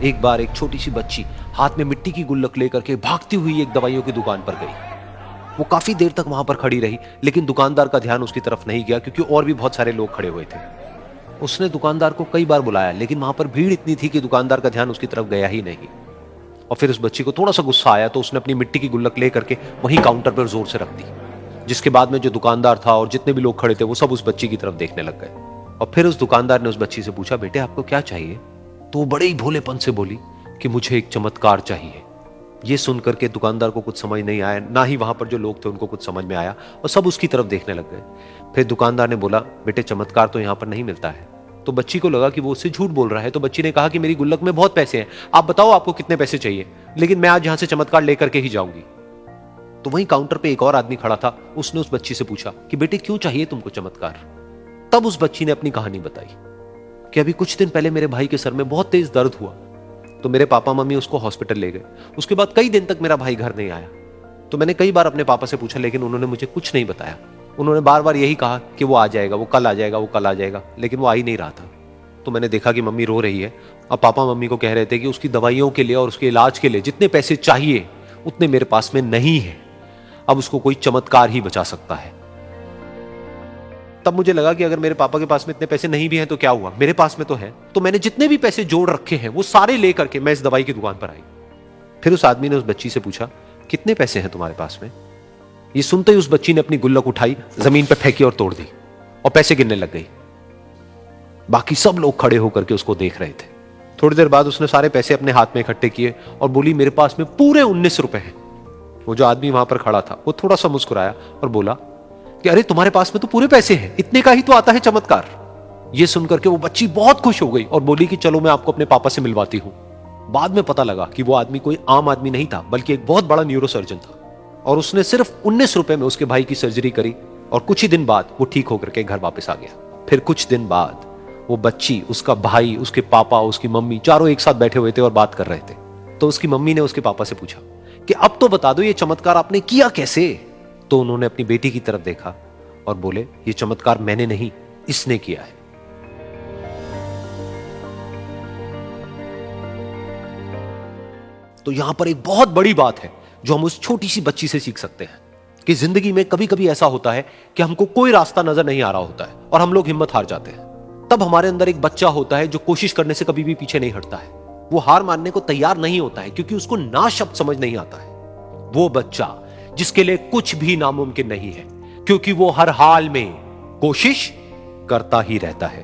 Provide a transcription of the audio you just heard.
एक बार एक छोटी सी बच्ची हाथ में मिट्टी की गुल्लक लेकर के भागती हुई एक दवाइयों की दुकान पर गई। वो काफी देर तक वहां पर खड़ी रही, लेकिन दुकानदार का ध्यान उसकी तरफ नहीं गया क्योंकि और भी बहुत सारे लोग खड़े हुए थे। उसने दुकानदार को कई बार बुलाया, लेकिन वहां पर भीड़ इतनी थी कि दुकानदार का ध्यान उसकी तरफ गया ही नहीं। और फिर उस बच्ची को थोड़ा सा गुस्सा आया तो उसने अपनी मिट्टी की गुल्लक लेकर के वहीं काउंटर पर जोर से रख दी, जिसके बाद में जो दुकानदार था और जितने भी लोग खड़े थे वो सब उस बच्ची की तरफ देखने लग गए। और फिर उस दुकानदार ने उस बच्ची से पूछा, बेटे आपको क्या चाहिए? तो वो बड़े ही भोलेपन से बोली कि मुझे एक चमत्कार चाहिए। ये सुनकर के दुकानदार को कुछ समझ नहीं आया, ना ही वहां पर जो लोग थे उनको कुछ समझ में आया, और सब उसकी तरफ देखने लग गए। फिर दुकानदार ने बोला, बेटे चमत्कार तो यहाँ पर नहीं मिलता है। तो बच्ची को लगा कि वो उससे झूठ बोल रहा है, तो बच्ची ने कहा कि मेरी गुल्लक में बहुत पैसे हैं, आप बताओ आपको कितने पैसे चाहिए, लेकिन मैं आज यहां से चमत्कार लेकर के ही जाऊंगी। तो वहीं काउंटर पे एक और आदमी खड़ा था, उसने उस बच्ची से पूछा कि बेटे क्यों चाहिए तुमको चमत्कार? तब उस बच्ची ने अपनी कहानी बताई कि अभी कुछ दिन पहले मेरे भाई के सर में बहुत तेज दर्द हुआ, तो मेरे पापा मम्मी उसको हॉस्पिटल ले गए। उसके बाद कई दिन तक मेरा भाई घर नहीं आया। तो मैंने कई बार अपने पापा से पूछा, लेकिन उन्होंने मुझे कुछ नहीं बताया। उन्होंने बार बार यही कहा कि वो आ जाएगा, वो कल आ जाएगा, वो कल आ जाएगा, लेकिन वो आ ही नहीं रहा था। तो मैंने देखा कि मम्मी रो रही है, और पापा मम्मी को कह रहे थे कि उसकी दवाइयों के लिए और उसके इलाज के लिए जितने पैसे चाहिए उतने मेरे पास में नहीं है, अब उसको कोई चमत्कार ही बचा सकता है। तब मुझे लगा कि अगर मेरे पापा के पास में इतने पैसे नहीं भी हैं तो क्या हुआ, मेरे पास में तो है। तो मैंने जितने भी पैसे जोड़ रखे हैं वो सारे लेकर के मैं इस दवाई की दुकान पर आई। फिर उस आदमी ने उस बच्ची से पूछा, कितने पैसे हैं तुम्हारे पास में? ये सुनते ही उस बच्ची ने अपनी गुल्लक उठाई, जमीन पर फेंकी और तोड़ दी, और पैसे गिनने लग गई। बाकी सब लोग खड़े होकर के उसको देख रहे थे। थोड़ी देर बाद उसने सारे पैसे अपने हाथ में इकट्ठे किए और बोली, मेरे पास में पूरे 19 रुपए हैं। वो जो आदमी वहां पर खड़ा था वो थोड़ा सा मुस्कुराया और बोला कि अरे तुम्हारे पास में तो पूरे पैसे हैं, इतने का ही तो आता है चमत्कार। ये सुनकर के वो बच्ची बहुत खुश हो गई और बोली कि चलो मैं आपको अपने पापा से मिलवाती हूं। बाद में पता लगा कि वो आदमी कोई आम आदमी नहीं था, बल्कि एक बहुत बड़ा न्यूरोसर्जन था, और उसने सिर्फ 19 रुपए में उसके भाई की सर्जरी करी, और कुछ ही दिन बाद वो ठीक होकर के घर वापस आ गया। फिर कुछ दिन बाद वो बच्ची, उसका भाई, उसके पापा, उसकी मम्मी चारों एक साथ बैठे हुए थे और बात कर रहे थे। तो उसकी मम्मी ने उसके पापा से पूछा कि अब तो बता दो ये चमत्कार आपने किया कैसे? तो उन्होंने अपनी बेटी की तरफ देखा और बोले, ये चमत्कार मैंने नहीं, इसने किया है। तो यहां पर एक बहुत बड़ी बात है जो हम उस छोटी सी बच्ची से सीख सकते हैं कि जिंदगी में कभी कभी ऐसा होता है कि हमको कोई रास्ता नजर नहीं आ रहा होता है और हम लोग हिम्मत हार जाते हैं। तब हमारे अंदर एक बच्चा होता है जो कोशिश करने से कभी भी पीछे नहीं हटता है। वो हार मानने को तैयार नहीं होता है क्योंकि उसको ना शब्द समझ नहीं आता है। वो बच्चा जिसके लिए कुछ भी नामुमकिन नहीं है, क्योंकि वो हर हाल में कोशिश करता ही रहता है।